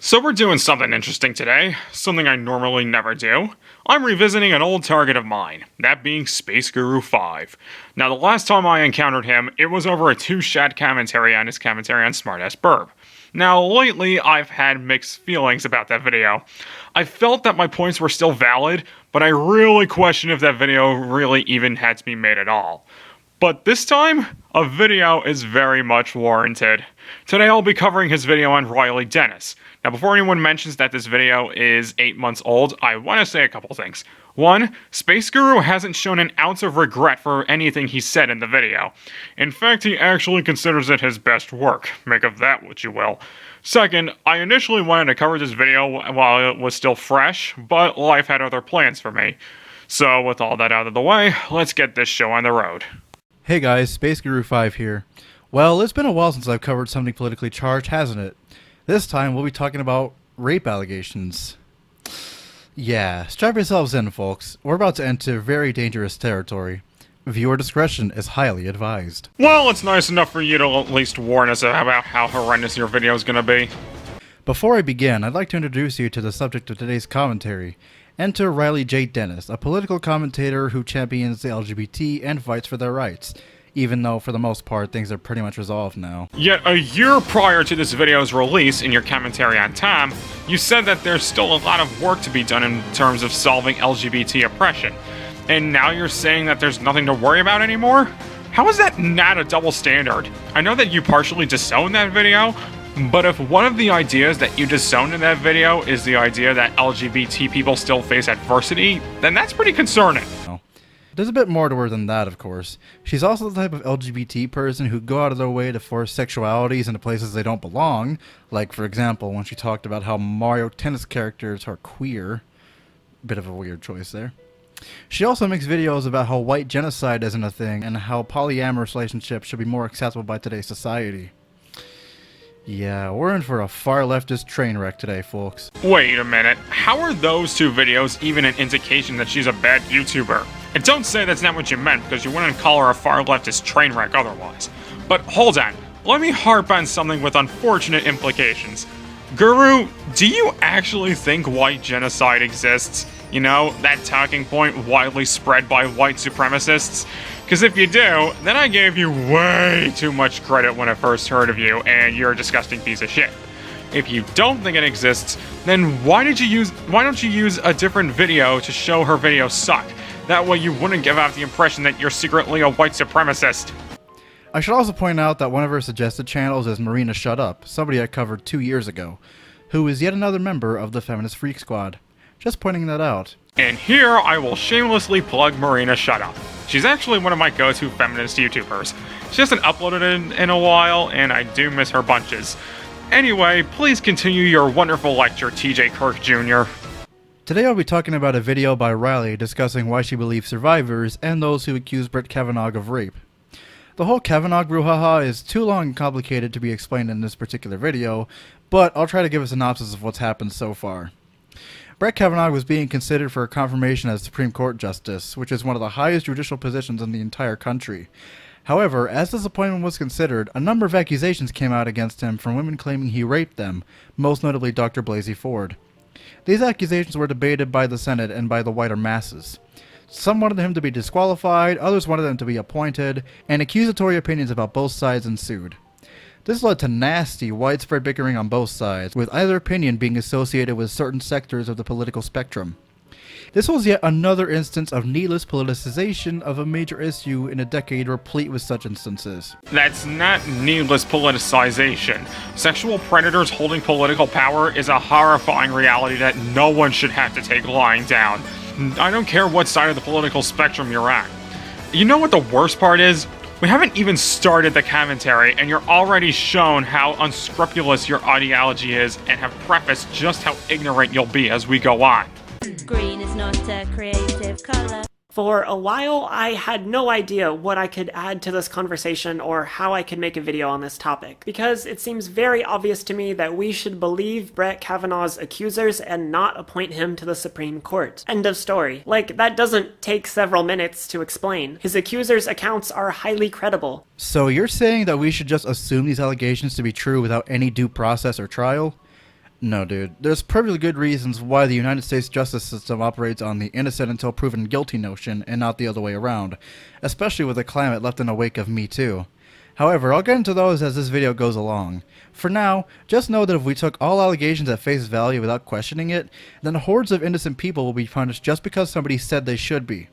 So we're doing something interesting today, something I normally never do. I'm revisiting an old target of mine, that being Space Guru 5. Now the last time I encountered him, it was over a 2-shot commentary on his commentary on Smartass Burb. Now lately I've had mixed feelings about that video. I felt that my points were still valid, but I really question if that video really even had to be made at all. But this time, a video is very much warranted. Today I'll be covering his video on Riley Dennis. Now before anyone mentions that this video is 8 months old, I want to say a couple things. One, Space Guru hasn't shown an ounce of regret for anything he said in the video. In fact, he actually considers it his best work. Make of that what you will. Second, I initially wanted to cover this video while it was still fresh, but life had other plans for me. So with all that out of the way, let's get this show on the road. Hey guys, Space Guru 5 here. Well, it's been a while since I've covered something politically charged, hasn't it? This time we'll be talking about rape allegations. Yeah, strap yourselves in, folks. We're about to enter very dangerous territory. Viewer discretion is highly advised. Well, it's nice enough for you to at least warn us about how horrendous your video is going to be. Before I begin, I'd like to introduce you to the subject of today's commentary. Enter Riley J. Dennis, a political commentator who champions the LGBT and fights for their rights, even though for the most part things are pretty much resolved now. Yet a year prior to this video's release, in your commentary on Tom, you said that there's still a lot of work to be done in terms of solving LGBT oppression. And now you're saying that there's nothing to worry about anymore? How is that not a double standard? I know that you partially disowned that video, but if one of the ideas that you disowned in that video is the idea that LGBT people still face adversity, then that's pretty concerning. There's a bit more to her than that, of course. She's also the type of LGBT person who go out of their way to force sexualities into places they don't belong. Like, for example, when she talked about how Mario Tennis characters are queer. Bit of a weird choice there. She also makes videos about how white genocide isn't a thing and how polyamorous relationships should be more acceptable by today's society. Yeah, we're in for a far leftist train wreck today, folks. Wait a minute, how are those two videos even an indication that she's a bad YouTuber? And don't say that's not what you meant, because you wouldn't call her a far leftist train wreck otherwise. But hold on, let me harp on something with unfortunate implications. Guru, do you actually think white genocide exists? You know, that talking point widely spread by white supremacists? Because if you do, then I gave you way too much credit when I first heard of you, and you're a disgusting piece of shit. If you don't think it exists, then why don't you use a different video to show her videos suck? That way you wouldn't give out the impression that you're secretly a white supremacist. I should also point out that one of her suggested channels is Marina Shut Up, somebody I covered 2 years ago, who is yet another member of the Feminist Freak Squad. Just pointing that out. And here I will shamelessly plug Marina Shut Up. She's actually one of my go-to feminist YouTubers. She hasn't uploaded in a while, and I do miss her bunches. Anyway, please continue your wonderful lecture, TJ Kirk Jr. Today I'll be talking about a video by Riley discussing why she believes survivors and those who accuse Brett Kavanaugh of rape. The whole Kavanaugh brouhaha is too long and complicated to be explained in this particular video, but I'll try to give a synopsis of what's happened so far. Brett Kavanaugh was being considered for confirmation as Supreme Court Justice, which is one of the highest judicial positions in the entire country. However, as this appointment was considered, a number of accusations came out against him from women claiming he raped them, most notably Dr. Blasey Ford. These accusations were debated by the Senate and by the wider masses. Some wanted him to be disqualified, others wanted him to be appointed, and accusatory opinions about both sides ensued. This led to nasty, widespread bickering on both sides, with either opinion being associated with certain sectors of the political spectrum. This was yet another instance of needless politicization of a major issue in a decade replete with such instances. That's not needless politicization. Sexual predators holding political power is a horrifying reality that no one should have to take lying down. I don't care what side of the political spectrum you're on. You know what the worst part is? We haven't even started the commentary, and you're already shown how unscrupulous your ideology is and have prefaced just how ignorant you'll be as we go on. Green is not a creative color. For a while, I had no idea what I could add to this conversation or how I could make a video on this topic, because it seems very obvious to me that we should believe Brett Kavanaugh's accusers and not appoint him to the Supreme Court. End of story. Like, that doesn't take several minutes to explain. His accusers' accounts are highly credible. So you're saying that we should just assume these allegations to be true without any due process or trial? No, dude. There's perfectly good reasons why the United States justice system operates on the innocent until proven guilty notion and not the other way around, especially with the climate left in the wake of Me Too. However, I'll get into those as this video goes along. For now, just know that if we took all allegations at face value without questioning it, then hordes of innocent people will be punished just because somebody said they should be.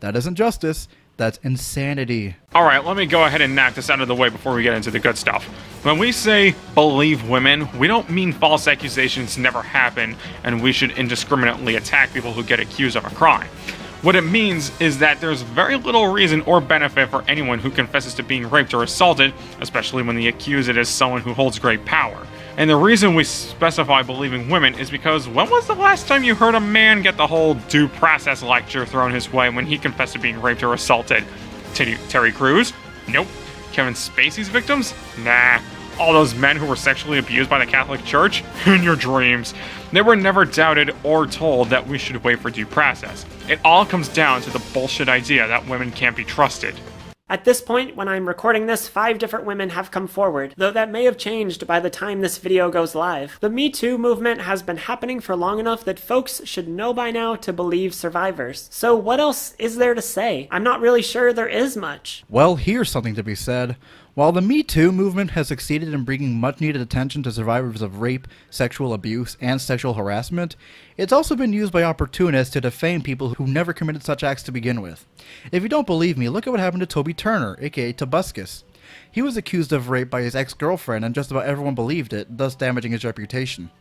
That isn't justice, that's insanity. Alright, let me go ahead and knock this out of the way before we get into the good stuff. When we say believe women, we don't mean false accusations never happen and we should indiscriminately attack people who get accused of a crime. What it means is that there's very little reason or benefit for anyone who confesses to being raped or assaulted, especially when the accused is someone who holds great power. And the reason we specify believing women is because when was the last time you heard a man get the whole due process lecture thrown his way when he confessed to being raped or assaulted? Terry Crews? Nope. Kevin Spacey's victims? Nah. All those men who were sexually abused by the Catholic Church? In your dreams. They were never doubted or told that we should wait for due process. It all comes down to the bullshit idea that women can't be trusted. At this point, when I'm recording this, 5 different women have come forward, though that may have changed by the time this video goes live. The Me Too movement has been happening for long enough that folks should know by now to believe survivors. So what else is there to say? I'm not really sure there is much. Well, here's something to be said. While the Me Too movement has succeeded in bringing much-needed attention to survivors of rape, sexual abuse, and sexual harassment, it's also been used by opportunists to defame people who never committed such acts to begin with. If you don't believe me, look at what happened to Toby Turner, aka Tobuscus. He was accused of rape by his ex-girlfriend and just about everyone believed it, thus damaging his reputation.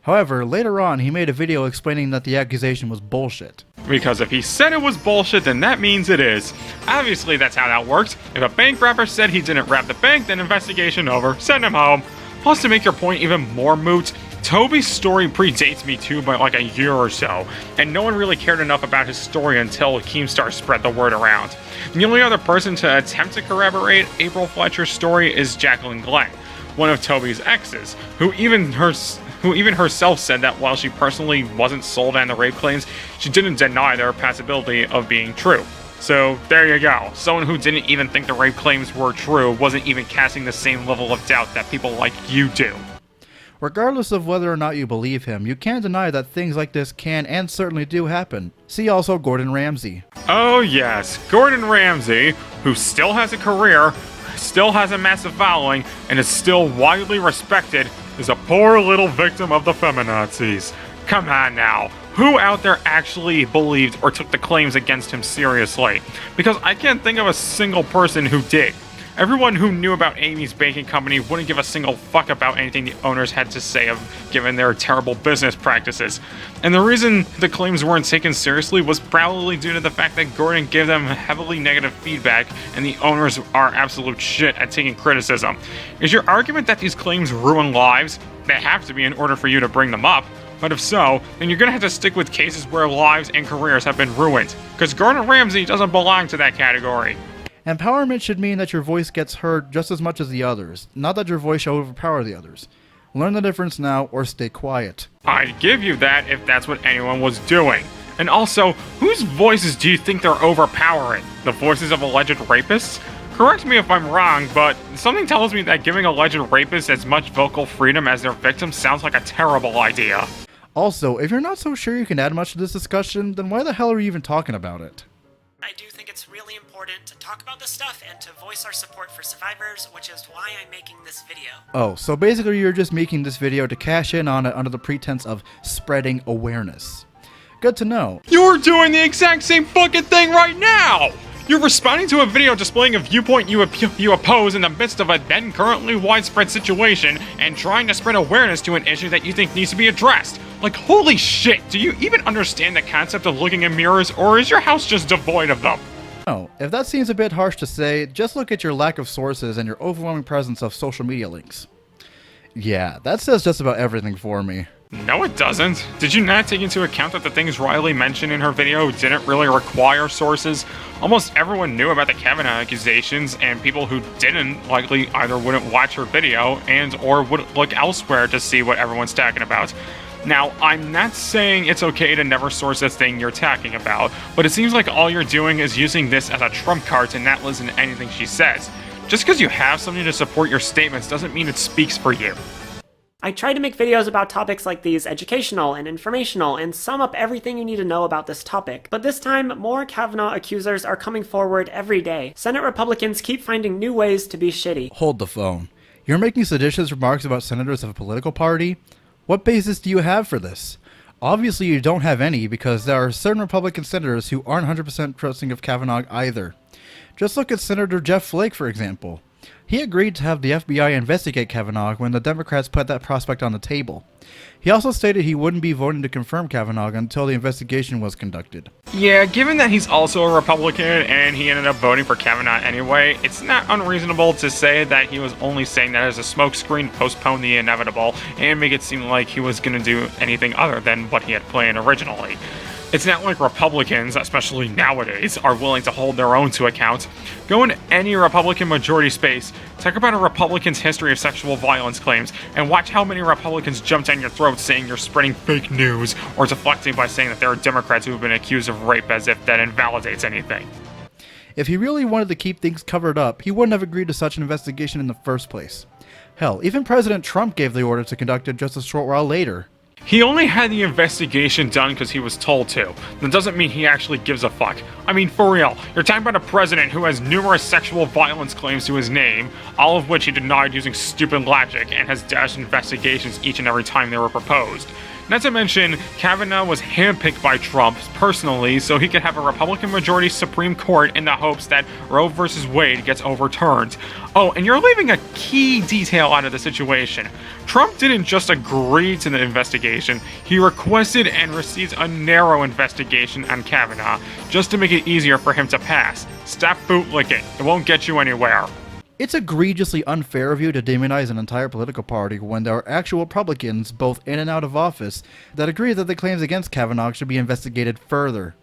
However, later on, he made a video explaining that the accusation was bullshit. Because if he said it was bullshit, then that means it is. Obviously, that's how that works. If a bank robber said he didn't rob the bank, then investigation over. Send him home. Plus, to make your point even more moot, Toby's story predates Me Too by like a year or so, and no one really cared enough about his story until Keemstar spread the word around. The only other person to attempt to corroborate April Fletcher's story is Jacqueline Glenn, one of Toby's exes, who even herself said that while she personally wasn't sold on the rape claims, she didn't deny their possibility of being true. So there you go. Someone who didn't even think the rape claims were true wasn't even casting the same level of doubt that people like you do. Regardless of whether or not you believe him, you can't deny that things like this can and certainly do happen. See also Gordon Ramsay. Oh yes, Gordon Ramsay, who still has a career, still has a massive following, and is still widely respected, is a poor little victim of the feminazis. Come on now. Who out there actually believed or took the claims against him seriously? Because I can't think of a single person who did. Everyone who knew about Amy's baking company wouldn't give a single fuck about anything the owners had to say given their terrible business practices. And the reason the claims weren't taken seriously was probably due to the fact that Gordon gave them heavily negative feedback and the owners are absolute shit at taking criticism. Is your argument that these claims ruin lives? They have to be in order for you to bring them up. But if so, then you're gonna have to stick with cases where lives and careers have been ruined. Because Gordon Ramsay doesn't belong to that category. Empowerment should mean that your voice gets heard just as much as the others, not that your voice should overpower the others. Learn the difference now or stay quiet. I'd give you that if that's what anyone was doing. And also, whose voices do you think they're overpowering? The voices of alleged rapists? Correct me if I'm wrong, but something tells me that giving alleged rapists as much vocal freedom as their victims sounds like a terrible idea. Also, if you're not so sure you can add much to this discussion, then why the hell are you even talking about it? I do think it's really important to talk about this stuff and to voice our support for survivors, which is why I'm making this video. Oh, so basically you're just making this video to cash in on it under the pretense of spreading awareness. Good to know. You're doing the exact same fucking thing right now! You're responding to a video displaying a viewpoint you oppose in the midst of a then currently widespread situation and trying to spread awareness to an issue that you think needs to be addressed. Like, holy shit, do you even understand the concept of looking in mirrors, or is your house just devoid of them? No, if that seems a bit harsh to say, just look at your lack of sources and your overwhelming presence of social media links. Yeah, that says just about everything for me. No, it doesn't. Did you not take into account that the things Riley mentioned in her video didn't really require sources? Almost everyone knew about the Kavanaugh accusations, and people who didn't likely either wouldn't watch her video and or would look elsewhere to see what everyone's talking about. Now, I'm not saying it's okay to never source a thing you're talking about, but it seems like all you're doing is using this as a trump card to not listen to anything she says. Just because you have something to support your statements doesn't mean it speaks for you. I try to make videos about topics like these educational and informational and sum up everything you need to know about this topic. But this time, more Kavanaugh accusers are coming forward every day. Senate Republicans keep finding new ways to be shitty. Hold the phone. You're making seditious remarks about senators of a political party? What basis do you have for this? Obviously you don't have any, because there are certain Republican senators who aren't 100% trusting of Kavanaugh either. Just look at Senator Jeff Flake, for example. He agreed to have the FBI investigate Kavanaugh when the Democrats put that prospect on the table. He also stated he wouldn't be voting to confirm Kavanaugh until the investigation was conducted. Yeah, given that he's also a Republican and he ended up voting for Kavanaugh anyway, it's not unreasonable to say that he was only saying that as a smokescreen to postpone the inevitable and make it seem like he was going to do anything other than what he had planned originally. It's not like Republicans, especially nowadays, are willing to hold their own to account. Go into any Republican majority space, talk about a Republican's history of sexual violence claims, and watch how many Republicans jump down your throat saying you're spreading fake news, or deflecting by saying that there are Democrats who have been accused of rape as if that invalidates anything. If he really wanted to keep things covered up, he wouldn't have agreed to such an investigation in the first place. Hell, even President Trump gave the order to conduct it just a short while later. He only had the investigation done because he was told to. That doesn't mean he actually gives a fuck. I mean, for real, you're talking about a president who has numerous sexual violence claims to his name, all of which he denied using stupid logic, and has dashed investigations each and every time they were proposed. Not to mention, Kavanaugh was handpicked by Trump personally so he could have a Republican majority Supreme Court in the hopes that Roe vs. Wade gets overturned. Oh, and you're leaving a key detail out of the situation. Trump didn't just agree to the investigation, he requested and received a narrow investigation on Kavanaugh, just to make it easier for him to pass. Stop bootlicking, it won't get you anywhere. It's egregiously unfair of you to demonize an entire political party when there are actual Republicans, both in and out of office, that agree that the claims against Kavanaugh should be investigated further.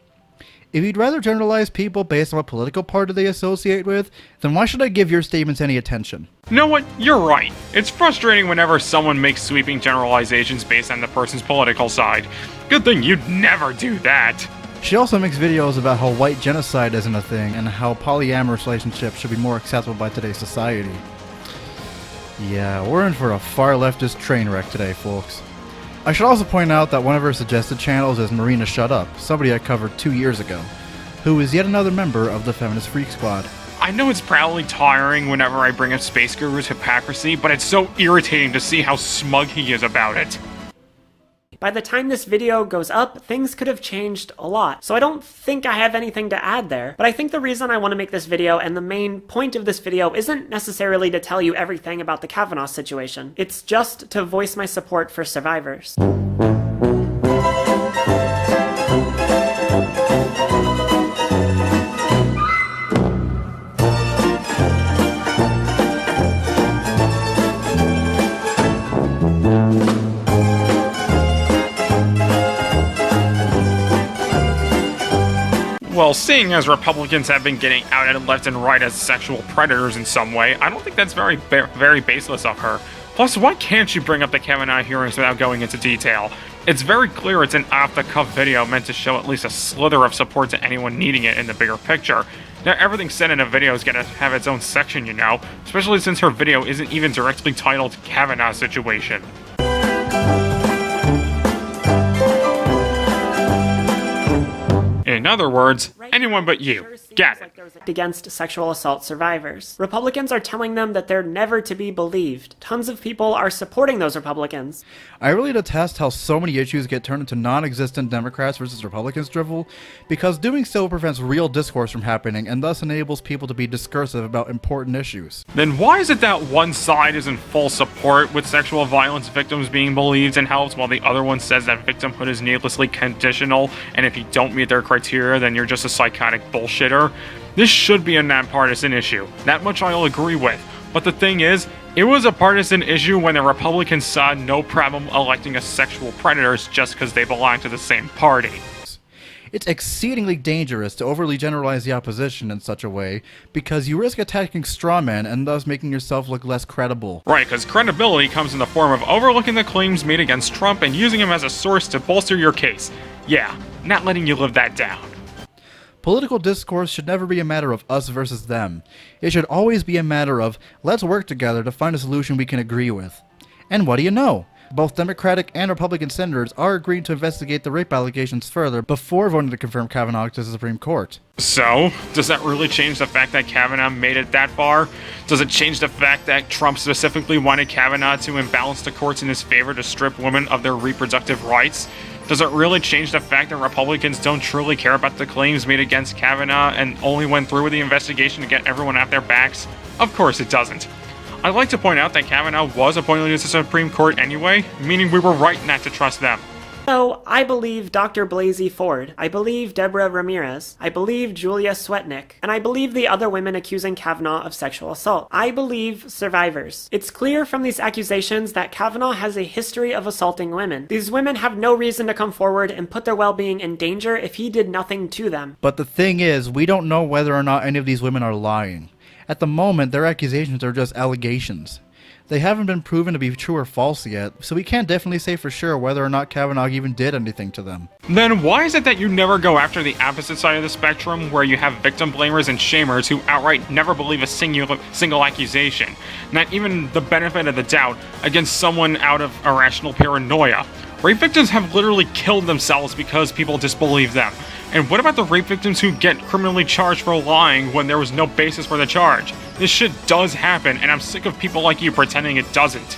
If you'd rather generalize people based on what political party they associate with, then why should I give your statements any attention? You know what? You're right. It's frustrating whenever someone makes sweeping generalizations based on the person's political side. Good thing you'd never do that. She also makes videos about how white genocide isn't a thing and how polyamorous relationships should be more acceptable by today's society. Yeah, we're in for a far leftist train wreck today, folks. I should also point out that one of her suggested channels is Marina Shut Up, somebody I covered 2 years ago, who is yet another member of the Feminist Freak Squad. I know it's probably tiring whenever I bring up Space Guru's hypocrisy, but it's so irritating to see how smug he is about it. By the time this video goes up, things could have changed a lot, so I don't think I have anything to add there. But I think the reason I want to make this video, and the main point of this video, isn't necessarily to tell you everything about the Kavanaugh situation. It's just to voice my support for survivors. Well, seeing as Republicans have been getting outed left and right as sexual predators in some way, I don't think that's very baseless of her. Plus, why can't she bring up the Kavanaugh hearings without going into detail? It's very clear it's an off-the-cuff video meant to show at least a slither of support to anyone needing it in the bigger picture. Now, everything said in a video is gonna have its own section, you know, especially since her video isn't even directly titled Kavanaugh Situation. In other words, anyone but you. Get it. Against sexual assault survivors. Republicans are telling them that they're never to be believed. Tons of people are supporting those Republicans. I really detest how so many issues get turned into non-existent Democrats versus Republicans drivel, because doing so prevents real discourse from happening and thus enables people to be discursive about important issues. Then why is it that one side is in full support with sexual violence victims being believed and helped, while the other one says that victimhood is needlessly conditional, and if you don't meet their criteria, then you're just a psychotic bullshitter? This should be a nonpartisan issue. That much I'll agree with. But the thing is, it was a partisan issue when the Republicans saw no problem electing as sexual predators just because they belong to the same party. It's exceedingly dangerous to overly generalize the opposition in such a way, because you risk attacking straw men and thus making yourself look less credible. Right, because credibility comes in the form of overlooking the claims made against Trump and using him as a source to bolster your case. Yeah, not letting you live that down. Political discourse should never be a matter of us versus them. It should always be a matter of, let's work together to find a solution we can agree with. And what do you know? Both Democratic and Republican senators are agreeing to investigate the rape allegations further before voting to confirm Kavanaugh to the Supreme Court. So, does that really change the fact that Kavanaugh made it that far? Does it change the fact that Trump specifically wanted Kavanaugh to imbalance the courts in his favor to strip women of their reproductive rights? Does it really change the fact that Republicans don't truly care about the claims made against Kavanaugh and only went through with the investigation to get everyone off their backs? Of course it doesn't. I'd like to point out that Kavanaugh was appointed to the Supreme Court anyway, meaning we were right not to trust them. So, I believe Dr. Blasey Ford, I believe Deborah Ramirez, I believe Julia Swetnick, and I believe the other women accusing Kavanaugh of sexual assault. I believe survivors. It's clear from these accusations that Kavanaugh has a history of assaulting women. These women have no reason to come forward and put their well-being in danger if he did nothing to them. But the thing is, we don't know whether or not any of these women are lying. At the moment, their accusations are just allegations. They haven't been proven to be true or false yet, so we can't definitely say for sure whether or not Kavanaugh even did anything to them. Then why is it that you never go after the opposite side of the spectrum, where you have victim blamers and shamers who outright never believe a single accusation, not even the benefit of the doubt, against someone out of irrational paranoia? Rape victims have literally killed themselves because people disbelieve them. And what about the rape victims who get criminally charged for lying when there was no basis for the charge? This shit does happen, and I'm sick of people like you pretending it doesn't.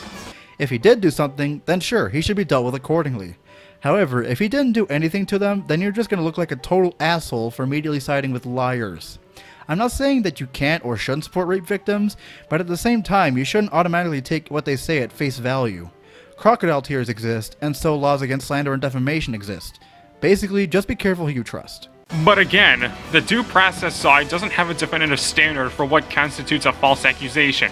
If he did do something, then sure, he should be dealt with accordingly. However, if he didn't do anything to them, then you're just gonna look like a total asshole for immediately siding with liars. I'm not saying that you can't or shouldn't support rape victims, but at the same time, you shouldn't automatically take what they say at face value. Crocodile tears exist, and so laws against slander and defamation exist. Basically, just be careful who you trust. But again, the due process side doesn't have a definitive standard for what constitutes a false accusation.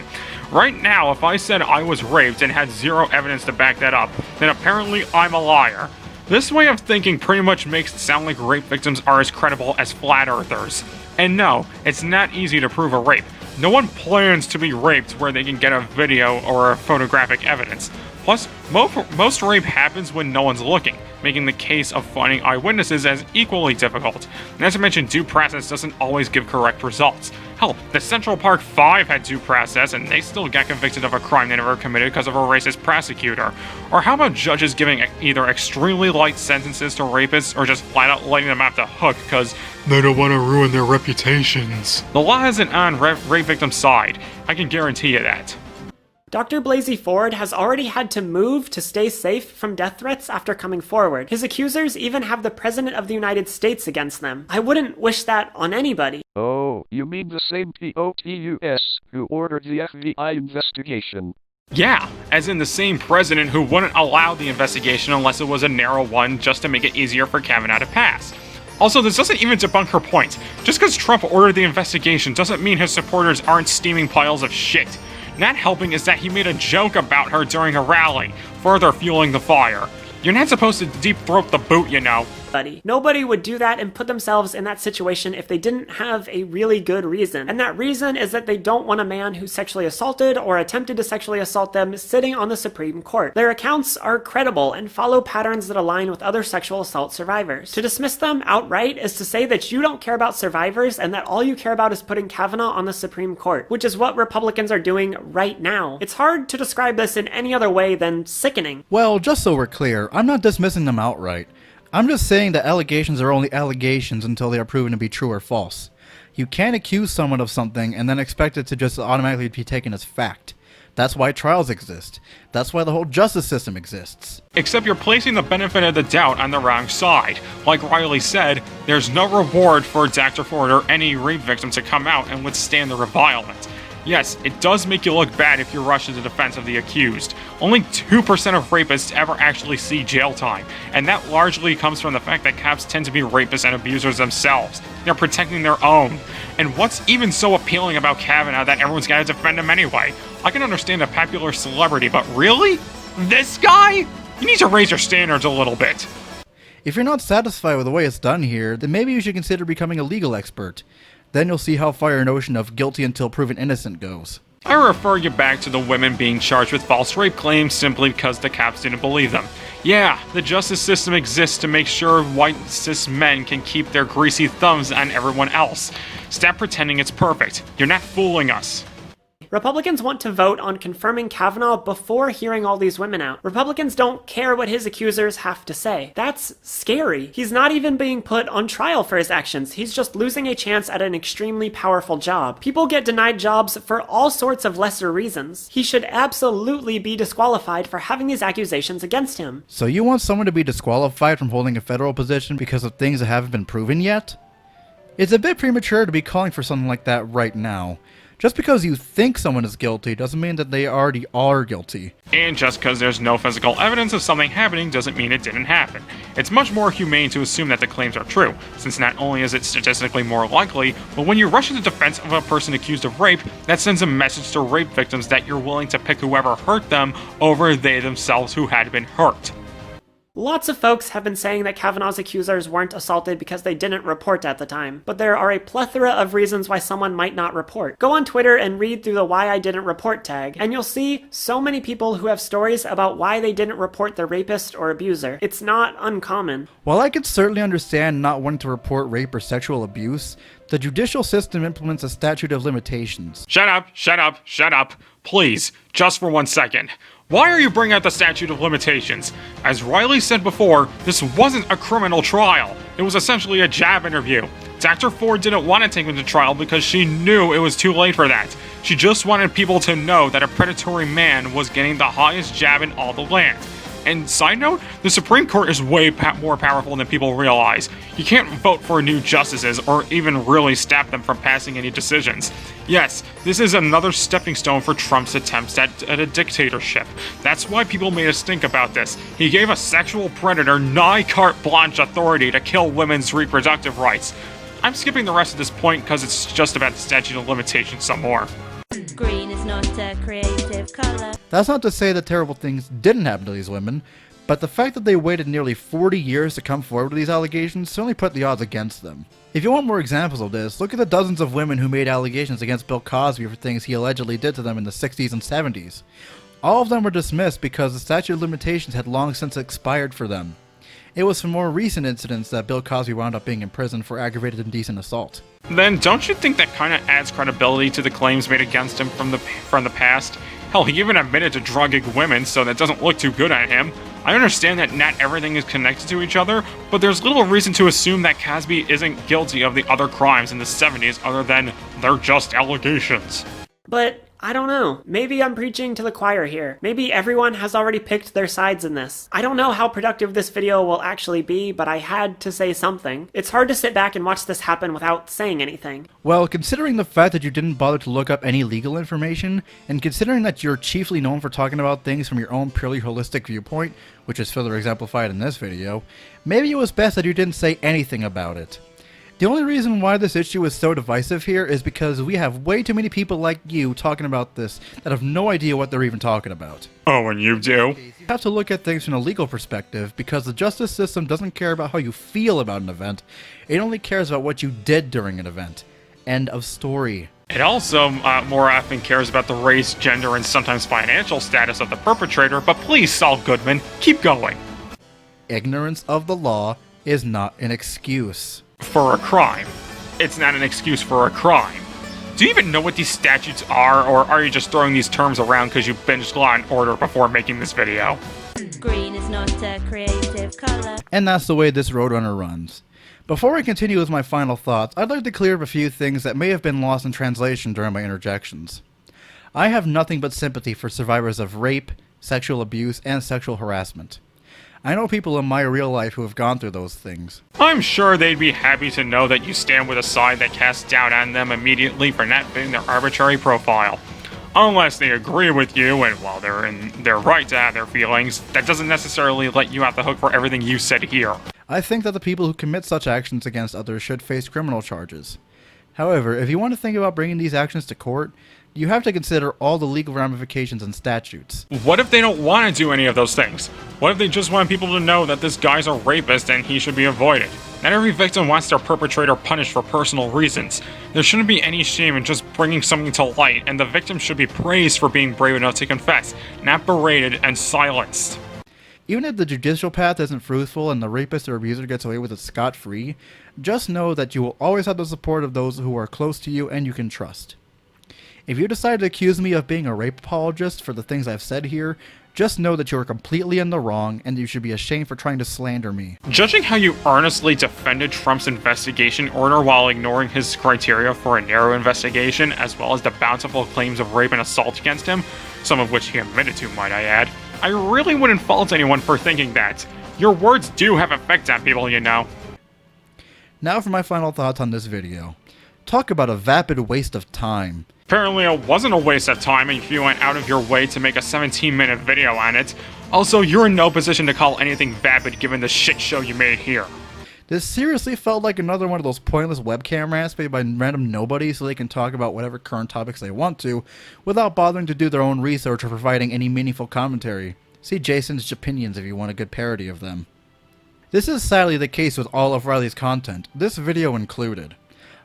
Right now, if I said I was raped and had zero evidence to back that up, then apparently I'm a liar. This way of thinking pretty much makes it sound like rape victims are as credible as flat earthers. And no, it's not easy to prove a rape. No one plans to be raped where they can get a video or a photographic evidence. Plus, most rape happens when no one's looking, making the case of finding eyewitnesses as equally difficult. Not to mention, due process doesn't always give correct results. Hell, the Central Park 5 had due process and they still got convicted of a crime they never committed because of a racist prosecutor. Or how about judges giving either extremely light sentences to rapists or just flat out letting them off the hook because they don't want to ruin their reputations? The law isn't on rape victims' side, I can guarantee you that. Dr. Blasey Ford has already had to move to stay safe from death threats after coming forward. His accusers even have the President of the United States against them. I wouldn't wish that on anybody. Oh, you mean the same POTUS who ordered the FBI investigation? Yeah, as in the same president who wouldn't allow the investigation unless it was a narrow one just to make it easier for Kavanaugh to pass. Also, this doesn't even debunk her point. Just because Trump ordered the investigation doesn't mean his supporters aren't steaming piles of shit. Not helping is that he made a joke about her during a rally, further fueling the fire. You're not supposed to deep-throat the boot, you know. Nobody would do that and put themselves in that situation if they didn't have a really good reason. And that reason is that they don't want a man who sexually assaulted or attempted to sexually assault them sitting on the Supreme Court. Their accounts are credible and follow patterns that align with other sexual assault survivors. To dismiss them outright is to say that you don't care about survivors and that all you care about is putting Kavanaugh on the Supreme Court, which is what Republicans are doing right now. It's hard to describe this in any other way than sickening. Well, just so we're clear, I'm not dismissing them outright. I'm just saying that allegations are only allegations until they are proven to be true or false. You can't accuse someone of something and then expect it to just automatically be taken as fact. That's why trials exist. That's why the whole justice system exists. Except you're placing the benefit of the doubt on the wrong side. Like Riley said, there's no reward for Dr. Ford or any rape victim to come out and withstand the revilement. Yes, it does make you look bad if you rush to the defense of the accused. Only 2% of rapists ever actually see jail time, and that largely comes from the fact that cops tend to be rapists and abusers themselves. They're protecting their own. And what's even so appealing about Kavanaugh that everyone's gotta defend him anyway? I can understand a popular celebrity, but really? This guy? You need to raise your standards a little bit. If you're not satisfied with the way it's done here, then maybe you should consider becoming a legal expert. Then you'll see how far your notion of guilty until proven innocent goes. I refer you back to the women being charged with false rape claims simply because the cops didn't believe them. Yeah, the justice system exists to make sure white cis men can keep their greasy thumbs on everyone else. Stop pretending it's perfect. You're not fooling us. Republicans want to vote on confirming Kavanaugh before hearing all these women out. Republicans don't care what his accusers have to say. That's scary. He's not even being put on trial for his actions. He's just losing a chance at an extremely powerful job. People get denied jobs for all sorts of lesser reasons. He should absolutely be disqualified for having these accusations against him. So you want someone to be disqualified from holding a federal position because of things that haven't been proven yet? It's a bit premature to be calling for something like that right now. Just because you think someone is guilty doesn't mean that they already are guilty. And just because there's no physical evidence of something happening doesn't mean it didn't happen. It's much more humane to assume that the claims are true, since not only is it statistically more likely, but when you rush to the defense of a person accused of rape, that sends a message to rape victims that you're willing to pick whoever hurt them over they themselves who had been hurt. Lots of folks have been saying that Kavanaugh's accusers weren't assaulted because they didn't report at the time, but there are a plethora of reasons why someone might not report. Go on Twitter and read through the Why I Didn't Report tag, and you'll see so many people who have stories about why they didn't report their rapist or abuser. It's not uncommon. While I could certainly understand not wanting to report rape or sexual abuse, the judicial system implements a statute of limitations. Shut up, shut up, shut up. Please, just for 1 second. Why are you bringing out the statute of limitations? As Riley said before, this wasn't a criminal trial. It was essentially a job interview. Dr. Ford didn't want to take him to trial because she knew it was too late for that. She just wanted people to know that a predatory man was getting the highest job in all the land. And side note, the Supreme Court is way more powerful than people realize. You can't vote for new justices or even really stop them from passing any decisions. Yes, this is another stepping stone for Trump's attempts at a dictatorship. That's why people made a stink about this. He gave a sexual predator nigh carte blanche authority to kill women's reproductive rights. I'm skipping the rest of this point because it's just about the statute of limitations some more. Green is not a creative color. That's not to say that terrible things didn't happen to these women, but the fact that they waited nearly 40 years to come forward with these allegations certainly put the odds against them. If you want more examples of this, look at the dozens of women who made allegations against Bill Cosby for things he allegedly did to them in the 60s and 70s. All of them were dismissed because the statute of limitations had long since expired for them. It was for more recent incidents that Bill Cosby wound up being in prison for aggravated indecent assault. Then don't you think that kind of adds credibility to the claims made against him from the past? Hell, he even admitted to drugging women, so that doesn't look too good on him. I understand that not everything is connected to each other, but there's little reason to assume that Cosby isn't guilty of the other crimes in the 70s other than they're just allegations. But I don't know. Maybe I'm preaching to the choir here. Maybe everyone has already picked their sides in this. I don't know how productive this video will actually be, but I had to say something. It's hard to sit back and watch this happen without saying anything. Well, considering the fact that you didn't bother to look up any legal information, and considering that you're chiefly known for talking about things from your own purely holistic viewpoint, which is further exemplified in this video, maybe it was best that you didn't say anything about it. The only reason why this issue is so divisive here is because we have way too many people like you talking about this that have no idea what they're even talking about. Oh, and you do? You have to look at things from a legal perspective because the justice system doesn't care about how you feel about an event, it only cares about what you did during an event. End of story. It also more often cares about the race, gender, and sometimes financial status of the perpetrator, but please, Saul Goodman, keep going. Ignorance of the law is not an excuse. For a crime. It's not an excuse for a crime. Do you even know what these statutes are, or are you just throwing these terms around because you binged Law & Order before making this video? Green is not a creative color. And that's the way this Roadrunner runs. Before I continue with my final thoughts, I'd like to clear up a few things that may have been lost in translation during my interjections. I have nothing but sympathy for survivors of rape, sexual abuse, and sexual harassment. I know people in my real life who have gone through those things. I'm sure they'd be happy to know that you stand with a side that casts doubt on them immediately for not fitting their arbitrary profile. Unless they agree with you, and while they're in their right to have their feelings, that doesn't necessarily let you off the hook for everything you said here. I think that the people who commit such actions against others should face criminal charges. However, if you want to think about bringing these actions to court, you have to consider all the legal ramifications and statutes. What if they don't want to do any of those things? What if they just want people to know that this guy's a rapist and he should be avoided? Not every victim wants their perpetrator punished for personal reasons. There shouldn't be any shame in just bringing something to light, and the victim should be praised for being brave enough to confess, not berated and silenced. Even if the judicial path isn't fruitful and the rapist or abuser gets away with it scot-free, just know that you will always have the support of those who are close to you and you can trust. If you decide to accuse me of being a rape apologist for the things I've said here, just know that you are completely in the wrong and you should be ashamed for trying to slander me. Judging how you earnestly defended Trump's investigation order while ignoring his criteria for a narrow investigation, as well as the bountiful claims of rape and assault against him, some of which he admitted to, might I add, I really wouldn't fault anyone for thinking that. Your words do have effect on people, you know. Now for my final thoughts on this video. Talk about a vapid waste of time. Apparently it wasn't a waste of time if you went out of your way to make a 17-minute video on it. Also, you're in no position to call anything vapid given the shit show you made here. This seriously felt like another one of those pointless webcam rants made by random nobodies so they can talk about whatever current topics they want to, without bothering to do their own research or providing any meaningful commentary. See Jason's opinions if you want a good parody of them. This is sadly the case with all of Riley's content, this video included.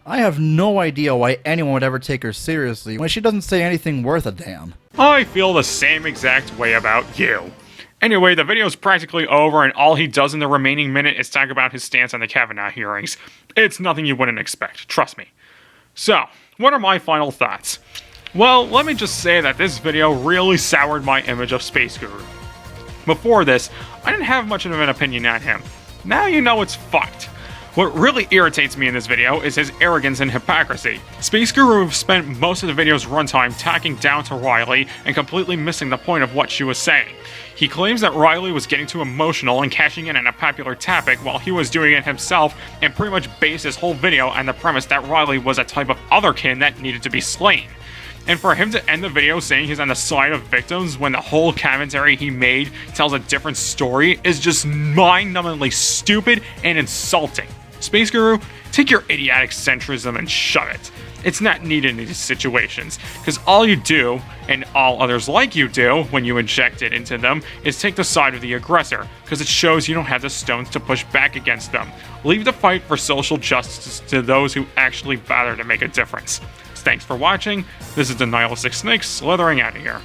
I have no idea why anyone would ever take her seriously when she doesn't say anything worth a damn. I feel the same exact way about you. Anyway, the video's practically over and all he does in the remaining minute is talk about his stance on the Kavanaugh hearings. It's nothing you wouldn't expect, trust me. So, what are my final thoughts? Well, let me just say that this video really soured my image of Space Guru. Before this, I didn't have much of an opinion on him. Now you know it's fucked. What really irritates me in this video is his arrogance and hypocrisy. Space Guru spent most of the video's runtime talking down to Riley and completely missing the point of what she was saying. He claims that Riley was getting too emotional and cashing in on a popular topic while he was doing it himself, and pretty much based his whole video on the premise that Riley was a type of otherkin that needed to be slain. And for him to end the video saying he's on the side of victims when the whole commentary he made tells a different story is just mind-numbingly stupid and insulting. Space Guru, take your idiotic centrism and shove it. It's not needed in these situations, because all you do, and all others like you do, when you inject it into them, is take the side of the aggressor, because it shows you don't have the stones to push back against them. Leave the fight for social justice to those who actually bother to make a difference. Thanks for watching. This is the Nihilistic Snake slithering out of here.